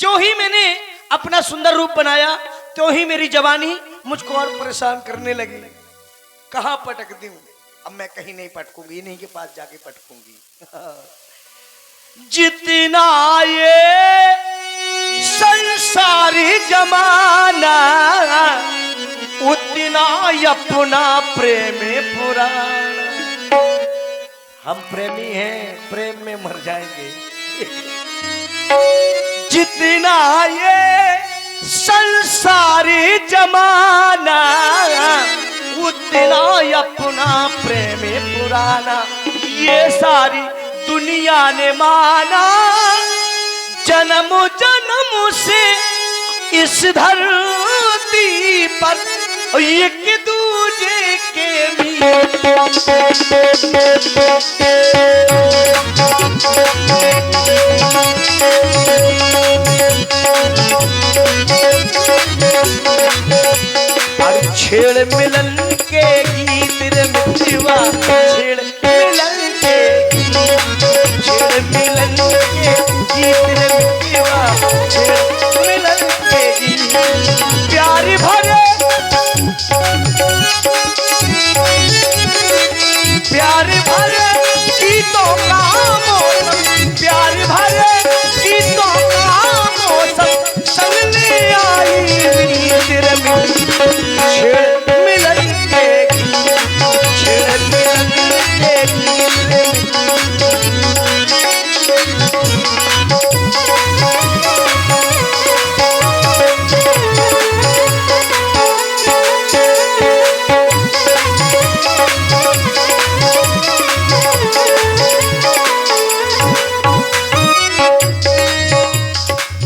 जो ही मैंने अपना सुंदर रूप बनाया तो ही मेरी जवानी मुझको और परेशान करने लगी। कहाँ पटक दूं? अब मैं कहीं नहीं पटकूंगी, इन्हीं के पास जाके पटकूंगी। जितना ये संसारी जमाना उतना अपना प्रेम पुराना। हम प्रेमी हैं, प्रेम में मर जाएंगे। जितना ये संसारी जमाना उतना अपना प्रेम पुराना। ये सारी दुनिया ने माना, जन्म जन्म से इस धरती पर एक दूजे के छेड़ मिलन के गीत रे मिलवा, छेड़ मिलन के छेड़ मिलन के गीत रे मिलवा, छेड़ मिलन के गीत। प्यार भरे प्यार भरे गीतों का मौसम, प्यार भरे गीतों का मौसम संगने आई नींद रे छेड़ मिलन के छेड़ मिलन के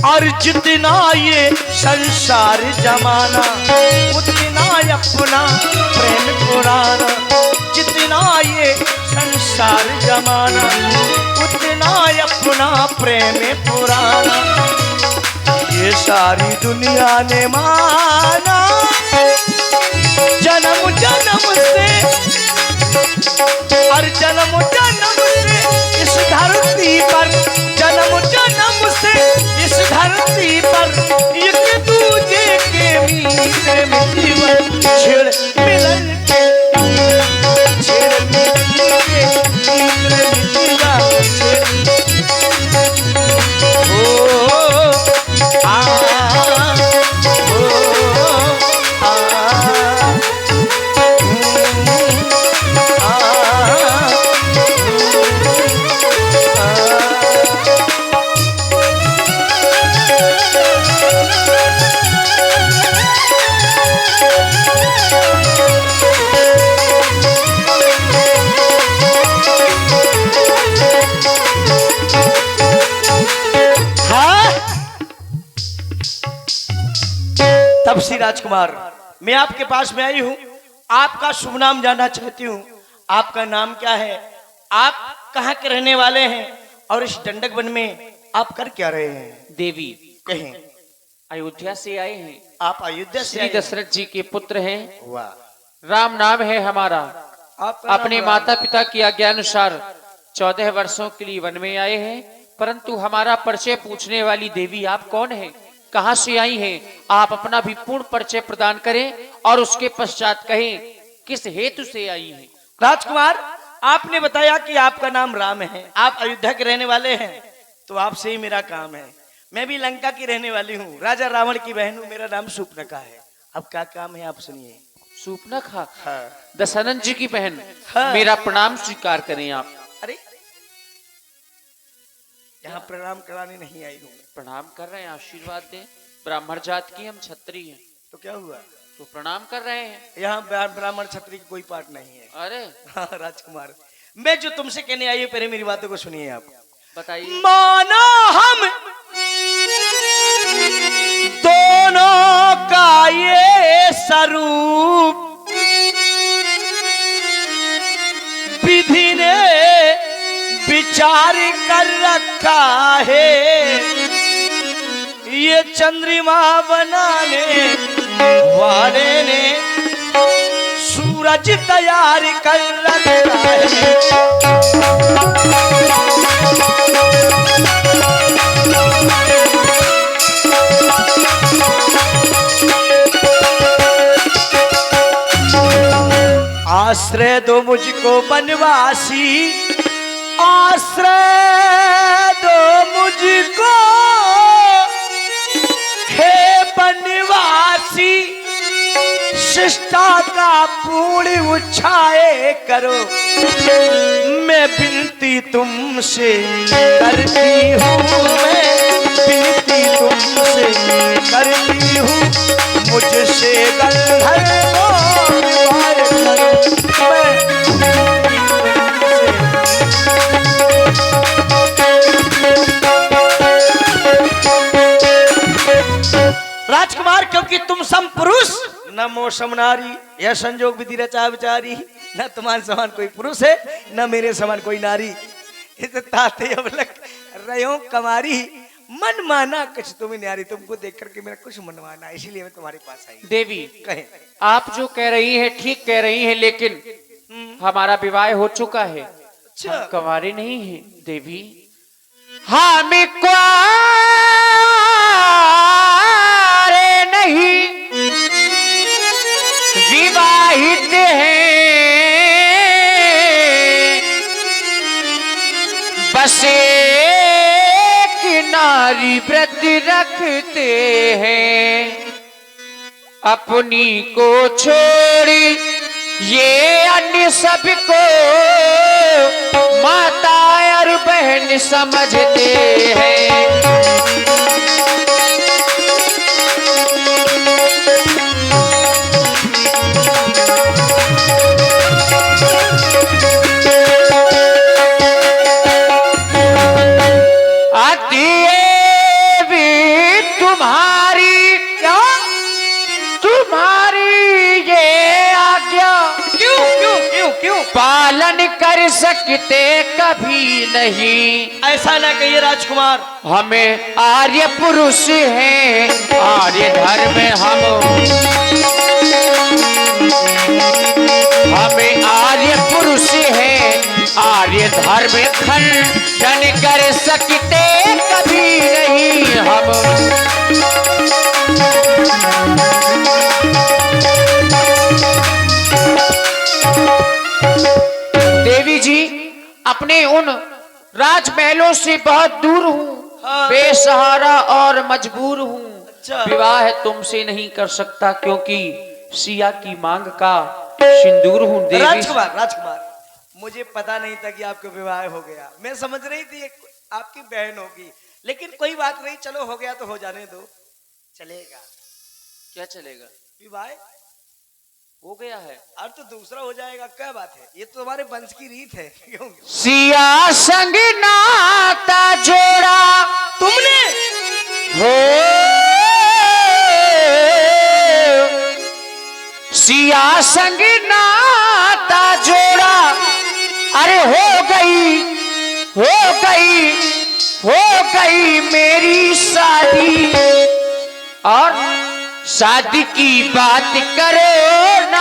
और जितना ये संसार जमाना उतना अपना प्रेम पुराना। जितना ये संसार जमाना उतना अपना प्रेम पुराना। ये सारी दुनिया ने माना, जन्म जन्म से और जन्म जन्म से इस धरती पर, जन्म जन्म से इस धरती पर एक दूजे के मीते में जीवन। छेड़ मिलन के छेड़ मिलन के मीते में जीवन। ओ आ तब श्री राजकुमार, मैं आपके पास में आई हूँ, आपका शुभ नाम जानना चाहती हूँ। आपका नाम क्या है? आप कहाँ के रहने वाले हैं? और इस डंडक वन में आप कर क्या रहे हैं? देवी कहें। अयोध्या से आए हैं। आप अयोध्या से श्री दशरथ जी के पुत्र हैं। वाह। राम नाम है हमारा। अपने नाम माता पिता की आज्ञा अनुसार 14 वर्षों के लिए वन में आए हैं, परंतु हमारा परिचय पूछने वाली देवी आप कौन है, कहां से आई हैं? आप अपना भी पूर्ण परिचय प्रदान करें और उसके पश्चात कहें किस हेतु से आई हैं। राजकुमार, आपने बताया कि आपका नाम राम है, आप अयोध्या के रहने वाले हैं, तो आपसे ही मेरा काम है। मैं भी लंका की रहने वाली हूँ, राजा रावण की बहन हूँ, मेरा नाम सूर्पनखा है। अब क्या काम है आप सुनिए। सूर्पनखा? हाँ। दशरथ जी की बहन। हाँ। मेरा प्रणाम स्वीकार करें आप। अरे यहाँ प्रणाम कराने नहीं आई हूँ। प्रणाम कर रहे हैं, आशीर्वाद दें। ब्राह्मण जात की हम क्षत्रिय हैं। तो क्या हुआ? तो प्रणाम कर रहे हैं। यहाँ ब्राह्मण क्षत्रिय की कोई पाठ नहीं है। अरे हाँ राजकुमार, मैं जो तुमसे कहने आई हूँ, पहले मेरी बातों को सुनिए आप। बताइए। माना हम दोनों का ये स्वरूप विधि ने विचार कर रखा है। ये चंद्रमा बनाने वाले ने सूरज तैयार कर रखा है। आश्रय दो मुझको बनवासी, आश्रय दो मुझको हे बनवासी, शिष्टा का पूर्ण उछाए करो, मैं विनती तुमसे करती हूँ, मैं विनती तुमसे करती हूँ, मुझसे गंधर्व विवाह करो, मैं राजकुमार, क्योंकि तुम सम पुरुष न मो सम नारी, यह संजोग विधि रचा विचारी, न तुम्हारे समान कोई पुरुष है न मेरे समान कोई नारी, इस ताते अवलक रयो कमारी, मन माना कुछ तुम्हें न्यारी, तुमको देख करके मेरा कुछ मन माना, इसीलिए मैं तुम्हारे पास आई। देवी कहे आप जो कह रही हैं ठीक कह रही हैं, लेकिन हमारा विवाह हो चुका है, हम कंवारे नहीं हैं देवी। हम कुआरे नहीं विवाहित हैं, बस एक नारी व्रत रखते हैं, अपनी को छोड़ी ये अन्य सबको माता और बहन समझते हैं। पालन कर सकते कभी नहीं, ऐसा ना कहिए राजकुमार, हमें आर्य पुरुष हैं, आर्य धर्म हमें आर्य पुरुष हैं, आर्य धर्म खंडन कर सकते कभी नहीं हम। देवी जी, अपने उन राजमहलों से बहुत दूर हूँ, हाँ। बेसहारा और मजबूर हूँ, अच्छा। विवाह तुमसे नहीं कर सकता, क्योंकि सिया की मांग का सिंदूर हूँ देवी। राजकुमार, राजकुमार, मुझे पता नहीं था कि आपका विवाह हो गया, मैं समझ रही थी आपकी बहन होगी, लेकिन कोई बात नहीं, चलो हो गया तो हो जाने दो, चलेगा। क्या चलेगा? विवाह हो गया है, और तो दूसरा हो जाएगा, क्या बात है, ये तो हमारे वंश की रीत है। क्यों? सिया संग नाता जोड़ा तुमने हो, सिया संग नाता जोड़ा, अरे हो गई मेरी शादी, और शादी की बात करो ना,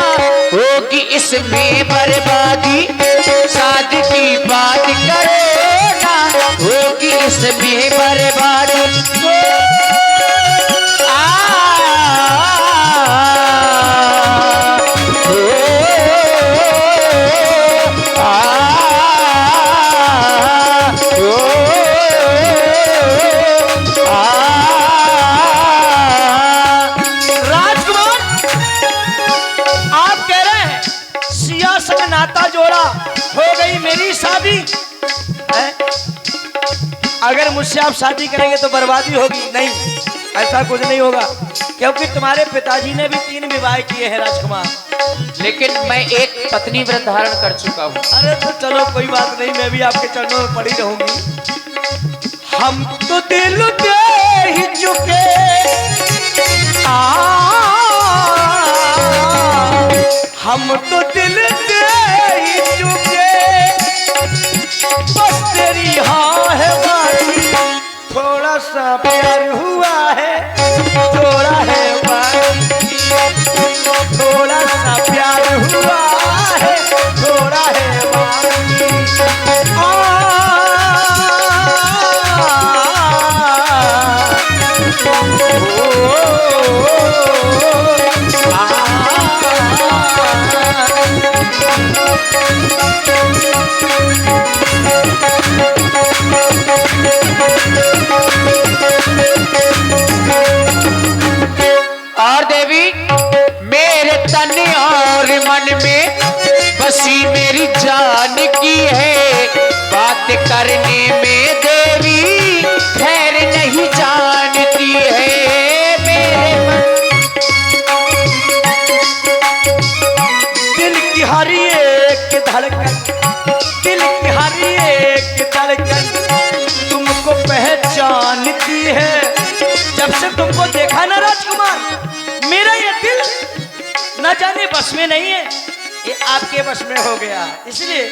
होगी इसमें बर्बादी, शादी की बात करो ना, होगी इसमें बर्बादी। नाता जोड़ा, हो गई मेरी शादी है? अगर मुझसे आप शादी करेंगे तो बर्बादी होगी, नहीं, ऐसा कुछ नहीं होगा, क्योंकि तुम्हारे पिताजी ने भी 3 विवाह किए हैं राजकुमार, लेकिन मैं एक पत्नी व्रत धारण कर चुका हूँ। अरे तो चलो कोई बात नहीं, मैं भी आपके चरणों में पड़ी रहूंगी। हम तो दिल दे ही चुके, हम तो दिल दे ही चुके, बस तेरी हाँ है बाकी, थोड़ा सा प्यार हुआ है, थोड़ा है बाकी, थोड़ा सा प्यार हुआ है, थोड़ा है बाकी। और देवी मेरे तन और मन में बसी मेरी जान की है, बात करने में देवी खैर नहीं जानती है। मेरे दिल की हर एक धड़कन, दिल की हर एक धड़कन तुमको पहचानती है। जब से तुमको देखा ना राजकुमार, मेरा ये दिल न जाने बस में नहीं है, ये आपके बस में हो गया। इसलिए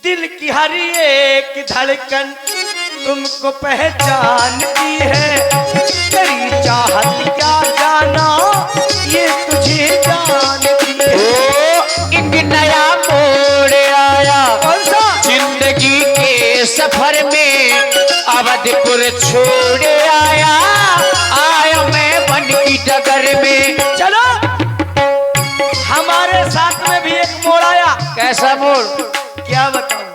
दिल की हर एक धड़कन तुमको पहचानती है। तेरी चाहत क्या जाना ये तुझे जानती है। एक नया मोड़ आया कौन सा? जिंदगी के सफर में, अवधपुर छोड़ आया मैं बन की डगर में। चलो हमारे साथ में भी एक मोड़ आया। कैसा मोड़? क्या बताऊं,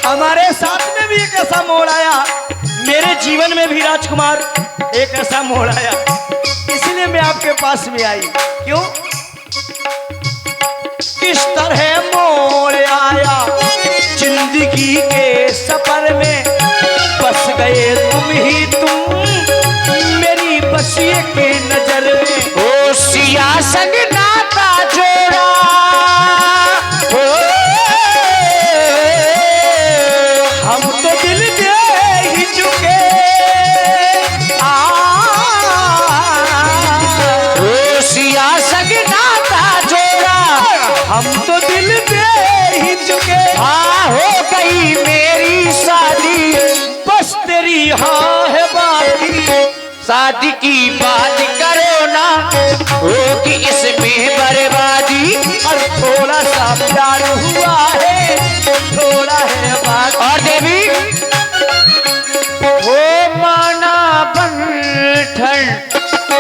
हमारे साथ में भी एक ऐसा मोड़ आया, मेरे जीवन में भी राजकुमार एक ऐसा मोड़ आया, इसलिए मैं आपके पास में आई। क्यों? किस तरह मोड़ आया जिंदगी के सफर में, बस गए तुम ही तुम मेरी बसिए की नजर में। ओ सिया संग नाता जोड़ा, ओ हम तो दिल दे ही चुके, ओ सिया संग नाता जोड़ा, हम तो दिल दे ही चुके। हाँ हो गई मेरी शादी, बस तेरी हाँ है बाकी। शादी की बात करो ना, होगी इसमें बर्बादी। और थोड़ा सा प्यार हुआ है, थोड़ा है बात। और देवी हो माना बंठन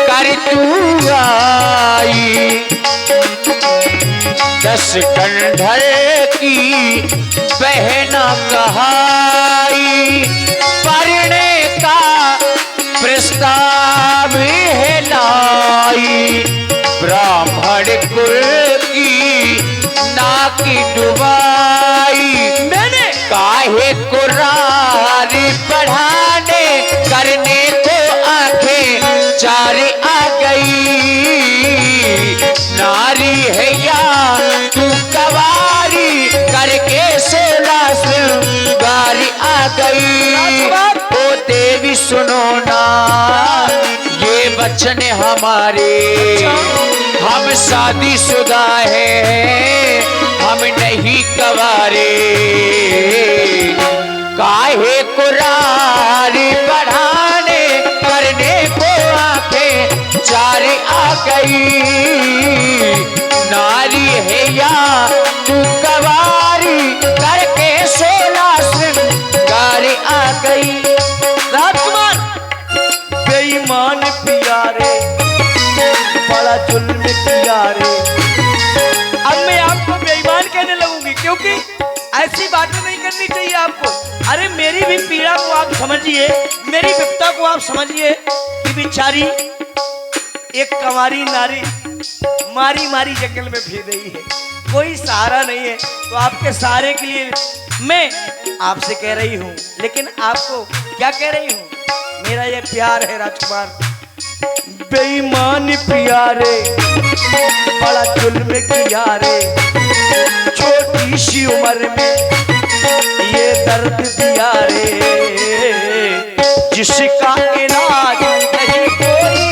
कर तू आई, 10 कंधर की बहना कहाई, पढ़ने का प्रस्ताव है लाई, ब्राह्मण कुल की नाकी डुबाई। मैंने काहे कुरारी पढ़ाने करने को आंखें चार आ गई, नारी है या तू कवारी करके 16 श्रृंगार आ गई। ओ देवी सुनो ना ये वचन हमारे, हम शादीशुदा हैं, हम नहीं कवारे। काहे कुरारी बढ़ाने करने को आंखें चार आ गई, नारी है या तू कवारी करके 16 श्रृंगार आ गई। राजकुमार बेईमान प्यारे, बड़ा जुल्म किया रे। अब मैं आपको बेईमान कहने लगूंगी, क्योंकि ऐसी बातें नहीं करनी चाहिए आपको। अरे मेरी भी पीड़ा को आप समझिए, मेरी विपदा को आप समझिए कि बेचारी एक कंवारी नारी मारी मारी जंगल में फिर रही है, कोई सहारा नहीं है। तो आपके सहारे के लिए मैं आपसे कह रही हूँ, लेकिन आपको क्या कह रही हूँ, मेरा ये प्यार है राजकुमार। बेईमान प्यारे, बड़ा जुल्म किया रे, छोटी सी उम्र में ये दर्द दिया रे, जिसका इलाज नहीं कोई,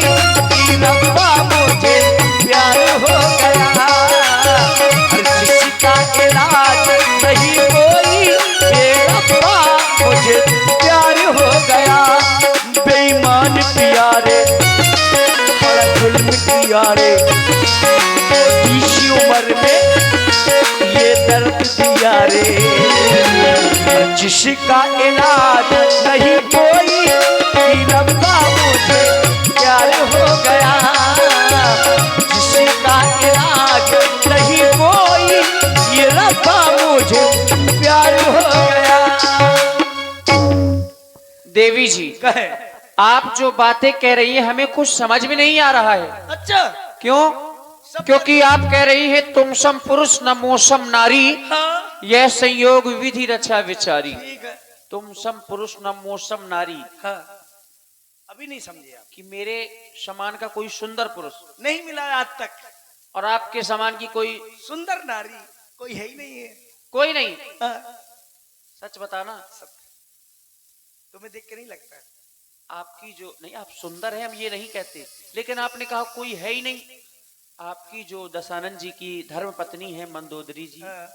रब्बा मुझे प्यार हो गया। जिसका इलाज नहीं कोई, रब्बा मुझे प्यार हो गया। बेईमान प्यारे, बड़ा जुल्म किया रे, इसी उम्र में ये दर्द दिया रे, जिसका इलाज नहीं कोई, रब्बा मुझे प्यार हो गया। जिसका इलाज नहीं कोई, देवी जी, कहे। आप जो बातें कह रही हैं हमें कुछ समझ में नहीं आ रहा है। अच्छा, क्यों? क्योंकि आप कह रही है तुम सम पुरुष न मोसम नारी, हाँ यह संयोग विधि रचा विचारी। ठीक है। तुम सम पुरुष न मोसम नारी, हाँ अभी नहीं समझे आप कि मेरे समान का कोई सुंदर पुरुष नहीं मिला आज तक। और आपके समान की कोई सुंदर नारी कोई है ही नहीं है। कोई नहीं। हाँ, सच बताना, तुम्हें देख के नहीं लगता है? आपकी जो नहीं, आप सुंदर हैं हम ये नहीं कहते, लेकिन आपने कहा कोई है ही नहीं। आपकी जो दशानंद जी की धर्म पत्नी है मंदोदरी जी, हाँ,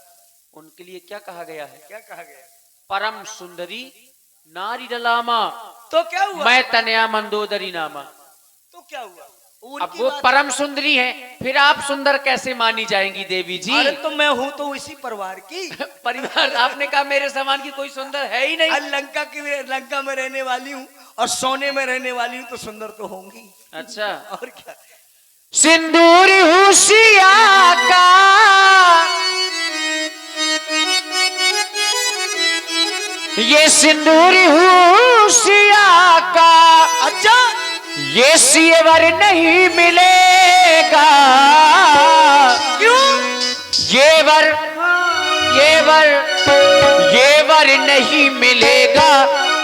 उनके लिए क्या कहा गया है? क्या कहा गया? परम सुंदरी नारी डलामा, तो क्या हुआ? मैं तनया मंदोदरी नामा। तो क्या हुआ? अब वो परम सुंदरी है, फिर आप सुंदर कैसे मानी जाएंगी देवी जी? अरे तो मैं हूँ तो इसी परिवार की। परिवार? आपने कहा मेरे समान की कोई सुंदर है ही नहीं। लंका में रहने वाली हूँ और सोने में रहने वाली हूँ तो सुंदर तो होंगी। अच्छा, और क्या? सिंदूर हुसिया का ये सिंदूर हुसिया का, अच्छा, ये सियवर नहीं मिलेगा। क्यों? येवर नहीं मिलेगा,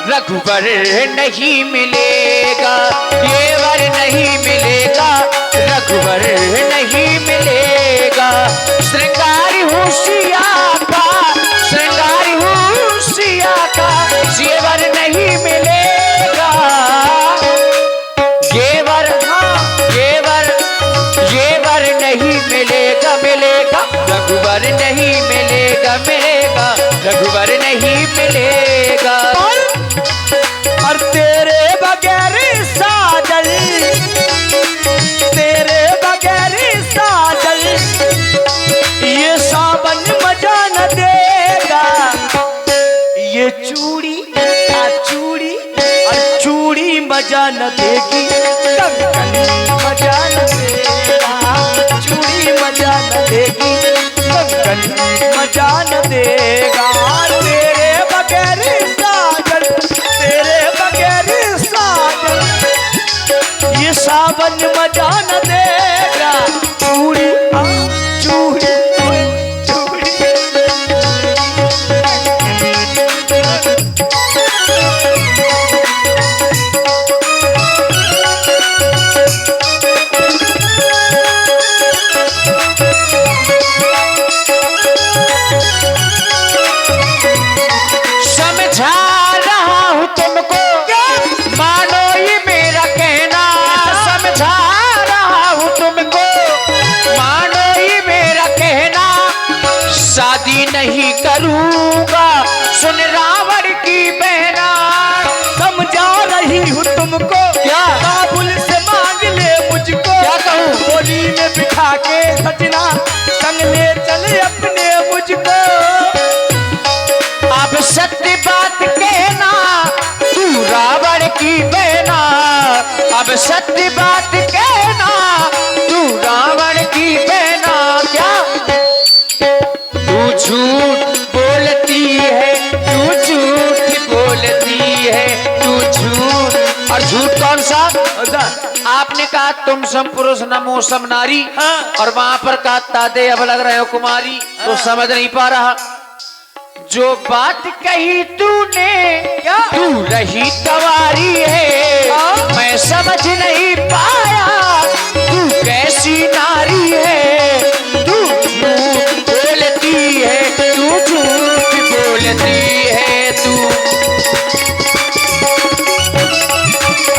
रघुवर नहीं मिलेगा। येवर नहीं मिलेगा, रघुवर नहीं मिलेगा। श्रृंगार होशिया का, श्रृंगार होशिया का, येवर नहीं मिलेगा। येवर नहीं मिलेगा, मिलेगा। रघुवर नहीं मिलेगा, मिलेगा। रघुवर नहीं मिलेगा। और तेरे बगैर साजल, तेरे बगैर साजल, ये सावन मजा न देगा। ये चूड़ी चूड़ी और चूड़ी मजा न देगी, कंगन मजा न देगा। चूड़ी मजा न देगी, कंगन मजा न देगा। तेरे बगैर साजल, तेरे बगैर साजल, ये सावन मजा न देगा। चूड़ी चूड़ी चूड़ी। समझा रहा हूं तुमको, मानो ये मेरा कहना। समझा रहा हूं तुमको, मानो ये मेरा कहना। शादी नहीं करूंगा, सुन रावण की बहना। समझा रही हूँ तुमको, क्या? काबुल से मांग ले मुझको। क्या कहूं? बोली में बिठा के सजना, संग ले चले अपने मुझको। अब सत्य बात कहना, तू रावण की बहना। अब सत्य बात कहना, तू रावण की बहना। क्या? तू झूठ बोलती है, तू झूठ बोलती है, तू झूठ। और झूठ कौन सा? आपने कहा तुम सम पुरुष न मोसम नारी, हाँ। और वहां पर कहा तादे अब लग रहे हो कुमारी। तो समझ नहीं पा रहा। जो बात कही तूने, क्या? तू रही तवारी है। मैं समझ नहीं पाया तू कैसी नारी है। तू झूठ बोलती है, तू झूठ बोलती है, तू।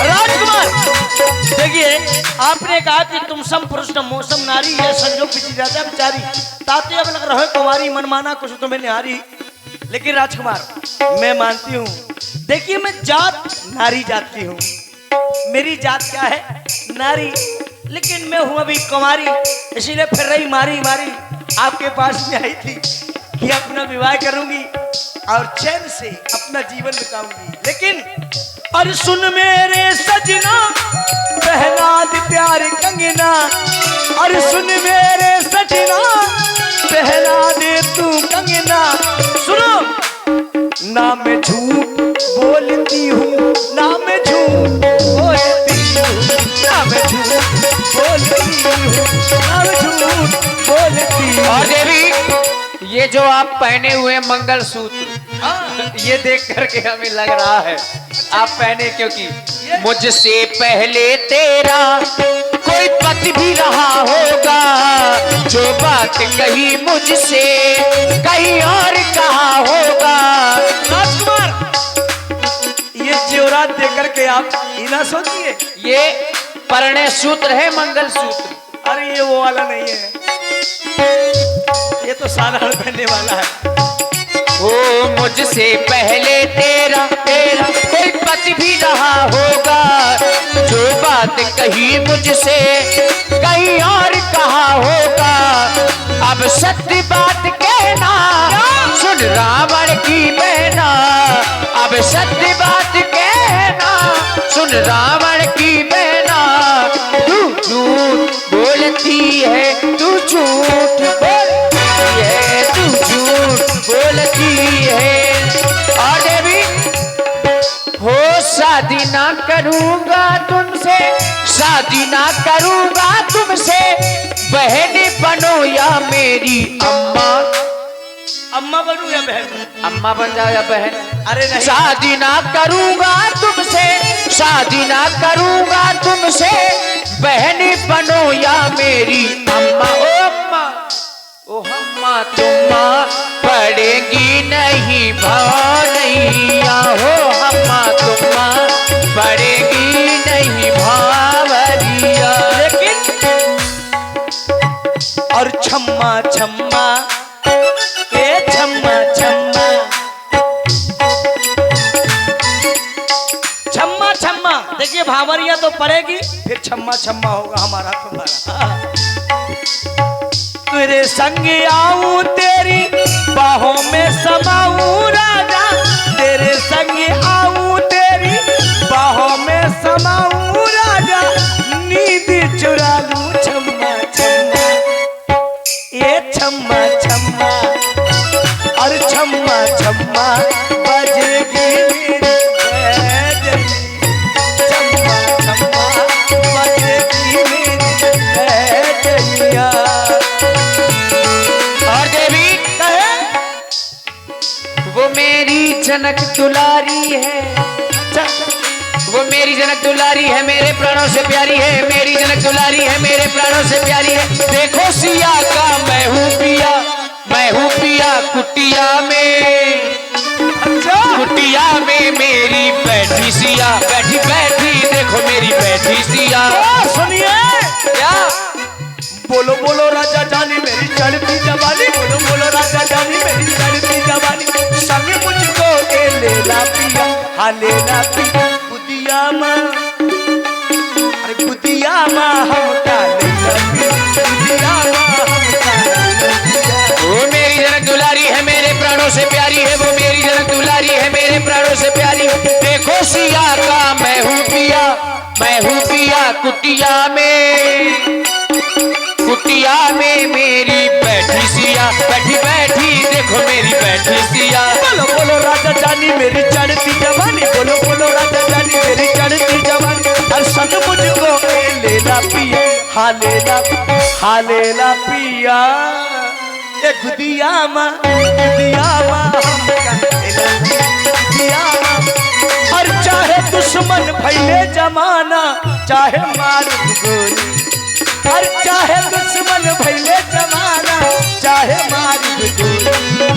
राजकुमार देखिए, आपने कहा कि तुम सम पुरुष न मौसम नारी, है संजोग बिची राजा बेचारी। ताते अब लग रहे कुमारी, मनमाना कुछ तुम्हें निहारी। लेकिन राजकुमार मैं मानती हूँ, देखिए मैं जात नारी जात की हूँ। मेरी जात क्या है? नारी। लेकिन मैं हूँ अभी कुमारी, इसीलिए फिर रही मारी मारी आपके पास में आई थी कि अपना विवाह करूंगी और चैन से अपना जीवन बिताऊंगी। लेकिन और सुन मेरे सजना, पहना दे प्यार कंगना। और सुन मेरे सजना, पहना दे तू कंगना। सुनो ना मैं झूठ बोलती हूँ, ये जो आप पहने हुए मंगलसूत्र, ये देख करके हमें लग रहा है आप पहने, क्योंकि मुझसे पहले तेरा कोई पति भी रहा होगा, जो बात कही मुझसे कहीं और कहा होगा। राजकुमार, ये जेवरात देख करके आप ही ना सोचिए, ये परिणय सूत्र है, मंगलसूत्र। अरे ये वो वाला नहीं है, ये तो साधारण पहनने वाला है। ओ मुझसे पहले तेरा कोई पति भी रहा होगा, जो बात कही मुझसे कहीं और कहा होगा। अब सत्य बात कहना सुन रावण की बहना, अब सत्य बात कहना सुन रावण की बहना। तू झूठ बोलती है, तू झूठ बोलती है, तू झूठ बोलती है। और देवी हो शादी ना करूंगा तुमसे, शादी ना करूंगा तुमसे, बहन बनो या मेरी अम्मा। अम्मा बनू या बहन? अम्मा बन जाओ या बहन। अरे नहीं, शादी ना करूंगा तुमसे, शादी ना करूंगा तुमसे, बहन बनो या मेरी अम्मा। ओ अम्मा, ओ अम्मा तुम्मा पड़ेगी नहीं भावरिया, हो अम्मा तुम्मा पड़ेगी नहीं भावरिया। लेकिन और छम्मा छम्मा, ए छम्मा छम्मा, छम्मा छम्मा, देखिए भावरिया तो पड़ेगी, फिर छम्मा छम्मा होगा हमारा तुम्हारा। तेरे संग आऊं तेरी बाहों में समाऊं राजा, तेरे संग आऊं तेरी बाहों में समाऊं राजा, नींद चुरा लूं छम्मा छम्मा, ये छम्मा छम्मा, और छम्मा छम्मा बजेगी मेरी बैजनी, छम्मा छम्मा बजेगी मेरी बैजनिया। और देवी वो मेरी जनक दुलारी है, वो मेरी जनक दुलारी है, मेरे प्राणों से प्यारी है, मेरी जनक दुलारी है, मेरे प्राणों से प्यारी है। देखो सिया का मैं हूँ पिया, मैं हूँ पिया कुटिया में, अच्छा, कुटिया में मेरी बैठी सिया, बैठी बैठी देखो मेरी बैठी सिया। सुनिए, क्या बोलो बोलो राजा जानी मेरी चढ़ती जवानी, बोलो बोलो राजा जानी मेरी चढ़ती जवानी, संग मुझको ए लेला पिया, हाँ लेला पिया बुदिया माँ, अरे बुदिया माँ हमका लेला पिया, बुदिया माँ हमका लेला पिया। वो मेरी जनक दुलारी है, मेरे प्राणों से प्यारी है, वो मेरी जनक दुलारी है, मेरे प्राणों से प्यारी है। देखो सिया का मैं हूँ पिया, मैं हूँ पिया कुटिया में, कुटिया में मेरी बैठी सिया, बैठी बैठी देखो मेरी बैठी सिया। बोलो बोलो राजा जानी मेरी चढ़ती जवानी, बोलो बोलो राजा जानी मेरी चढ़ती जवानी, और संग मुझको ए लेला पिया, हाँ लेला पिया, ए गुदिया माँ हमका लेला पिया, गुदिया माँ। और चाहे दुश्मन फैले जमाना, चाहे मार गोली, और चाहे दुश्मन भैले जमाना, चाहे मारी गोली,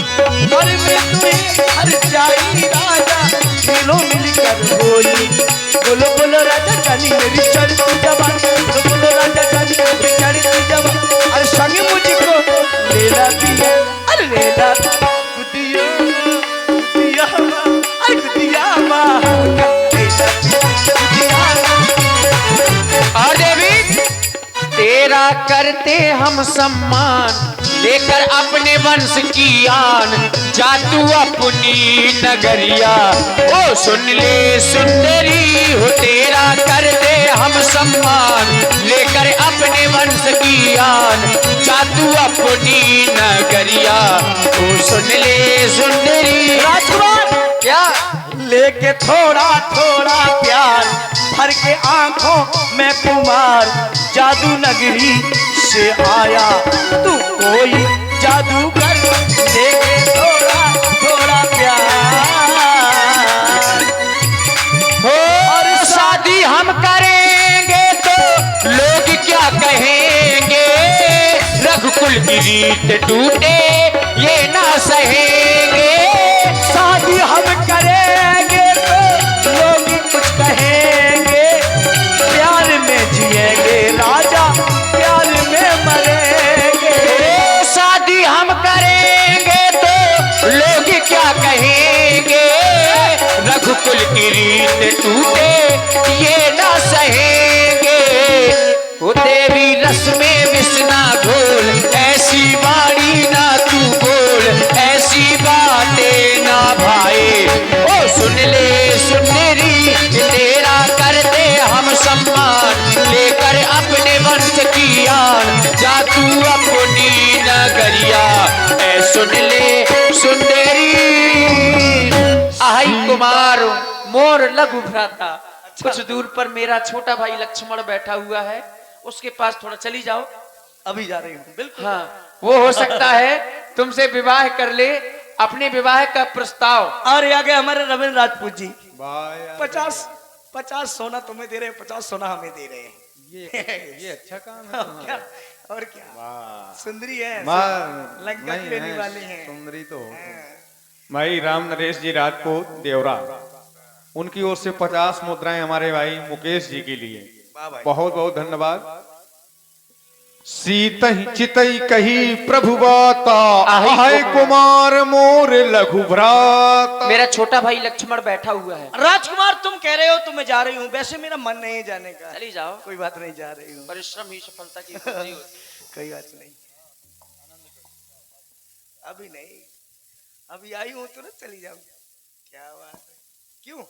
और मैं तुम्हें हर जाई राजा, खेलो मिलकर होली। बोलो बोलो राजा जानी मेरी चढ़ती जवानी, बोलो बोलो राजा जानी मेरी चढ़ती जवानी, और संग मुझको लेला पिया, अरे लेला गुदिया गुदिया माँ, अरे गुदिया माँ हमका लेला पिया, गुदिया माँ। और देवी तेरा करते हम सम्मान, लेकर अपने वंश की आन, जा तू अपनी नगरिया, ओ सुन ले सुंदरी हो। तेरा करते हम सम्मान, लेकर अपने वंश की आन, जा तू अपनी नगरिया, ओ सुन ले सुंदरी। राजकुमार, क्या लेके थोड़ा थोड़ा प्यार भर के आंखों में कुमार, जादू नगरी से आया तू कोई जादूगर देखे थोड़ा थोड़ा प्यार। और शादी हम करेंगे तो लोग क्या कहेंगे, रघुकुल की रीत टूटे ये ना सहेंगे। शादी हम करेंगे तो लोग कुछ कहेंगे, प्यार में जिएंगे राजा प्यार में मरेंगे। शादी हम करेंगे तो लोग क्या कहेंगे, रघुकुल की रीत टूटे ये ना सहेंगे। वो देवी रस में मिसना घोल, ऐसी बाड़ी ना तू बोल, ऐसी बातें ना भाई। ओ सुन ले सुनेरी, तेरा करते हम सम्मान, लेकर अपने वंश की आन, जा तू अपनी नगरिया। ऐ सुन ले सुंदरी, आई कुमार मोर लघु भ्राता। कुछ दूर पर मेरा छोटा भाई लक्ष्मण बैठा हुआ है, उसके पास थोड़ा चली जाओ। अभी जा रही हूँ। बिल्कुल। हाँ, वो हो सकता है तुमसे विवाह कर ले, अपने विवाह का प्रस्ताव। और आगे हमारे रविंद्र राजपूत जी 50 सोना तुम्हें दे रहे हैं, 50 सोना हमें दे रहे हैं। ये अच्छा काम है और क्या, और क्या। सुंदरी है, लंका की रहने वाली है। सुंदरी तो भाई राम नरेश जी राजपूत देवरा, उनकी ओर से 50 मुद्राएं हमारे भाई मुकेश जी के लिए। बहुत बहुत धन्यवाद। सीतहि चितई कही प्रभु बाता, आए कुमार मोर लघु भ्राता। मेरा छोटा भाई लक्ष्मण बैठा हुआ है। राजकुमार तुम कह रहे हो तो मैं जा रही हूँ, वैसे मेरा मन नहीं है जाने का। चली जाओ, कोई बात नहीं, जा रही हूँ। परिश्रम ही सफलता की कुंजी होती है। कोई बात नहीं, अभी नहीं, अभी आई हूँ तो ना चली जाऊँ। क्या बात है, क्यों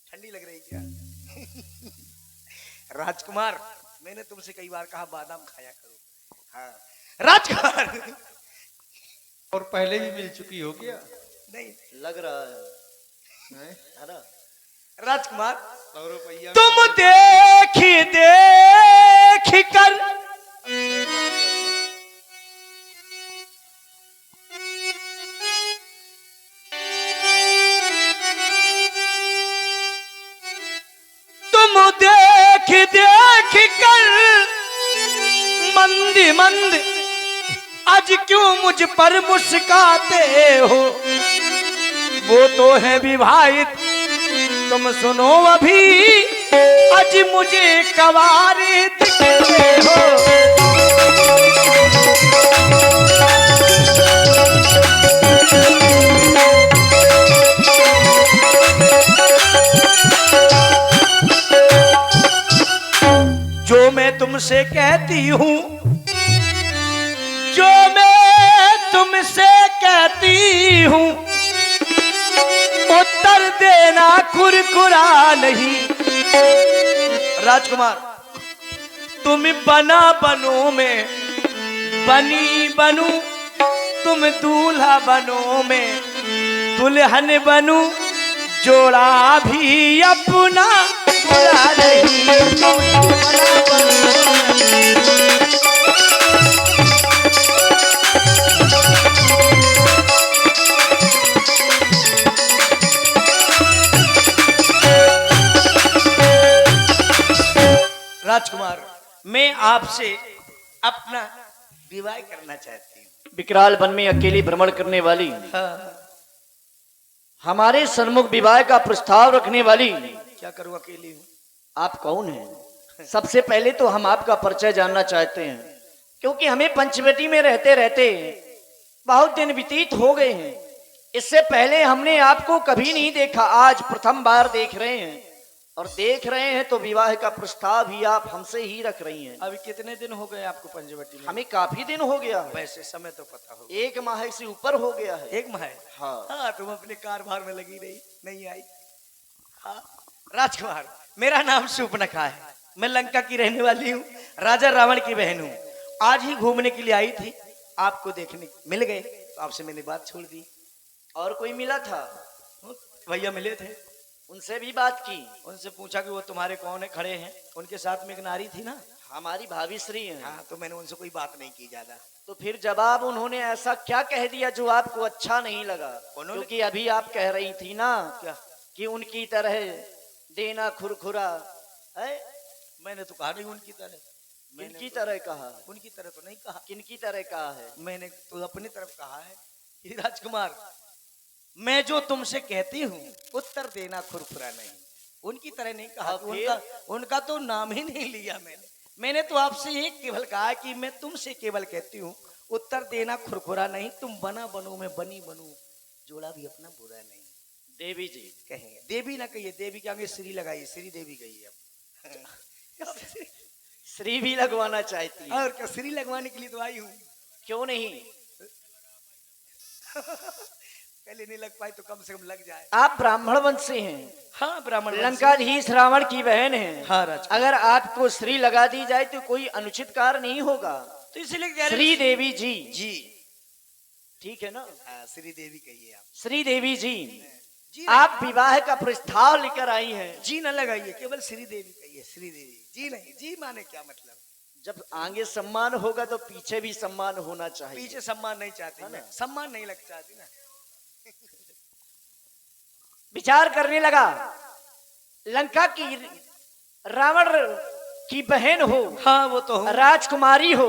ठंडी लग रही क्या? राजकुमार मैंने तुमसे कई बार कहा बादाम खाया करो। हाँ राजकुमार। और पहले भी मिल चुकी हो क्या? नहीं लग रहा है ना? राजकुमार, 100 रुपया तुम देख कर देख कर मंद आज क्यों मुझ पर मुस्काते हो, वो तो है विवाहित तुम सुनो अभी, आज मुझे कवारे दिखते हो। जो मैं तुमसे कहती हूँ, जो मैं तुमसे कहती हूँ, उत्तर देना कुरकुरा नहीं। राजकुमार, तुम बना बनो में बनी बनू, तुम दूल्हा बनो में दुल्हन बनू, जोड़ा भी अपना बुरा नहीं। राजकुमार, मैं आपसे अपना विवाह करना चाहती हूँ। विकराल वन में अकेली भ्रमण करने वाली, हमारे सन्मुख विवाह का प्रस्ताव रखने वाली, क्या करूँ, अकेली हूँ। आप कौन हैं? सबसे पहले तो हम आपका परिचय जानना चाहते हैं, क्योंकि हमें पंचवटी में रहते रहते बहुत दिन व्यतीत हो गए हैं। इससे पहले हमने आपको कभी नहीं देखा, आज प्रथम बार देख रहे हैं, और देख रहे हैं तो विवाह का प्रस्ताव ही आप हमसे ही रख रही हैं। अभी कितने दिन हो गए आपको पंचवटी में? हमें काफी दिन हो गया है। वैसे समय तो पता हो, 1 माह से ऊपर हो गया है। 1 माह? हाँ। तुम अपने कारभार में लगी रही, नहीं आई। हाँ राजकुमार, मेरा नाम शूर्पणखा है, मैं लंका की रहने वाली हूँ, राजा रावण की बहन हूँ। आज ही घूमने के लिए आई थी, आपको देखने मिल गए तो आपसे मैंने बात छोड़ दी। और कोई मिला था? भैया मिले थे, उनसे भी बात की? उनसे पूछा कि वो तुम्हारे कौन है खड़े हैं, उनके साथ में एक नारी थी ना, हमारी भाभी श्री हैं। हाँ, तो मैंने उनसे कोई बात नहीं की ज्यादा। तो फिर जवाब उन्होंने ऐसा क्या कह दिया जो आपको अच्छा नहीं लगा? क्योंकि अभी आप कह रही थी ना क्या? कि उनकी तरह देना खुरखुरा है। मैंने तो कहा नहीं उनकी तरह। किनकी तरह कहा? उनकी तरह तो नहीं कहा। किनकी तरह कहा है? मैंने तो अपनी तरफ कहा है कि राजकुमार, मैं जो तुमसे कहती हूँ उत्तर देना खुरखुरा नहीं। उनकी तरह नहीं कहा। अब उनका तो नाम ही नहीं लिया मैंने तो आपसे एक केवल कहा कि मैं तुमसे केवल कहती हूँ उत्तर देना खुरखुरा नहीं। तुम बना बनो मैं बनी बनूं, जोड़ा भी अपना बुरा नहीं। देवी जी कहेंगे देवी ना कहिए, देवी के आगे श्री लगाइए, श्री देवी कहिए अब। श्री भी लगवाना चाहती है? और क्या, श्री लगवाने के लिए तो आई हूँ। क्यों नहीं? पहले नहीं लग पाई तो कम से कम लग जाए। आप ब्राह्मण वंश से हैं। हाँ, ब्राह्मण वंश। लंकाधीश रावण की बहन है। हाँ राजकुमार। अगर आपको श्री लगा दी जाए तो कोई अनुचित कार्य नहीं होगा। तो इसलिए कह रहे श्री देवी जी। जी ठीक है ना? हाँ, श्री देवी कहिए आप। श्री देवी जी, जी आप विवाह का प्रस्ताव लेकर आई हैं। जी न लगाइए, केवल श्री देवी कहिए, श्री देवी। जी नहीं, जी माने क्या मतलब? जब आगे सम्मान होगा तो पीछे भी सम्मान होना चाहिए। पीछे सम्मान नहीं चाहती ना, सम्मान नहीं लग चाहती ना। विचार करने लगा, लंका की रावण की बहन हो, हाँ वो तो हूँ। राजकुमारी हो,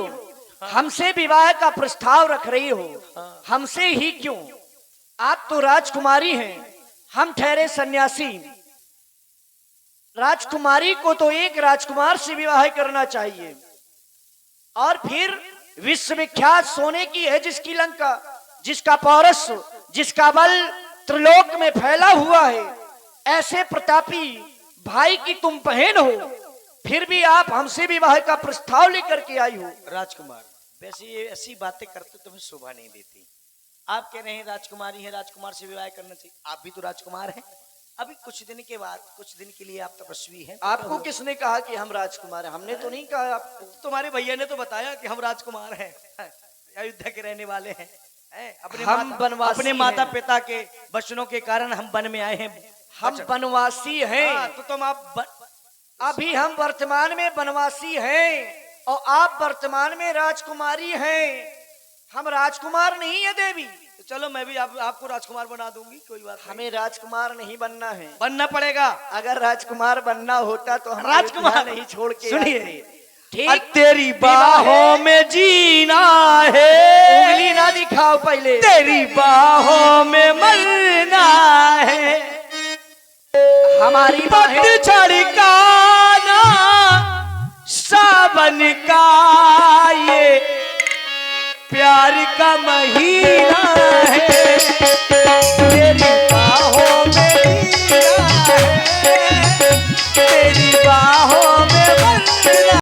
हमसे विवाह का प्रस्ताव रख रही हो। हमसे ही क्यों? आप तो राजकुमारी हैं, हम ठहरे सन्यासी। राजकुमारी को तो एक राजकुमार से विवाह करना चाहिए। और फिर विश्वविख्यात सोने की है जिसकी लंका, जिसका पौरस, जिसका बल त्रिलोक में फैला हुआ है, ऐसे प्रतापी भाई की तुम बहन हो, फिर भी आप हमसे विवाह का प्रस्ताव लेकर के आई हो। राजकुमार, वैसे ये ऐसी बातें करते तुम्हें शोभा नहीं देती। आप कह रहे हैं राजकुमारी है, राजकुमार से विवाह करना चाहिए। आप भी तो राजकुमार हैं। अभी कुछ दिन के बाद, कुछ दिन के लिए आप तपस्वी हैं। आपको किसने कहा कि हम राजकुमार हैं? हमने तो नहीं कहा आपको। तुम्हारे भैया ने तो बताया कि हम राजकुमार हैं, अयोध्या के रहने वाले हैं। अपने माता पिता के वचनों के कारण हम वन में आए हैं। हम वनवासी हैं। तो तुम आप अभी हम वर्तमान में वनवासी हैं और आप वर्तमान में राजकुमारी हैं। हम राजकुमार नहीं है देवी। तो चलो मैं भी आपको राजकुमार बना दूंगी, कोई बात नहीं। हमें राजकुमार नहीं बनना है। बनना पड़ेगा। अगर राजकुमार बनना होता तो हम राजकुमार नहीं छोड़ के सुनिए, ठीक, तेरी बाहों में जीना है, उंगली ना दिखाओ पहले। तेरी बाहों में मरना है, हमारी पतझड़ का ना सावन का ये प्यार का महीना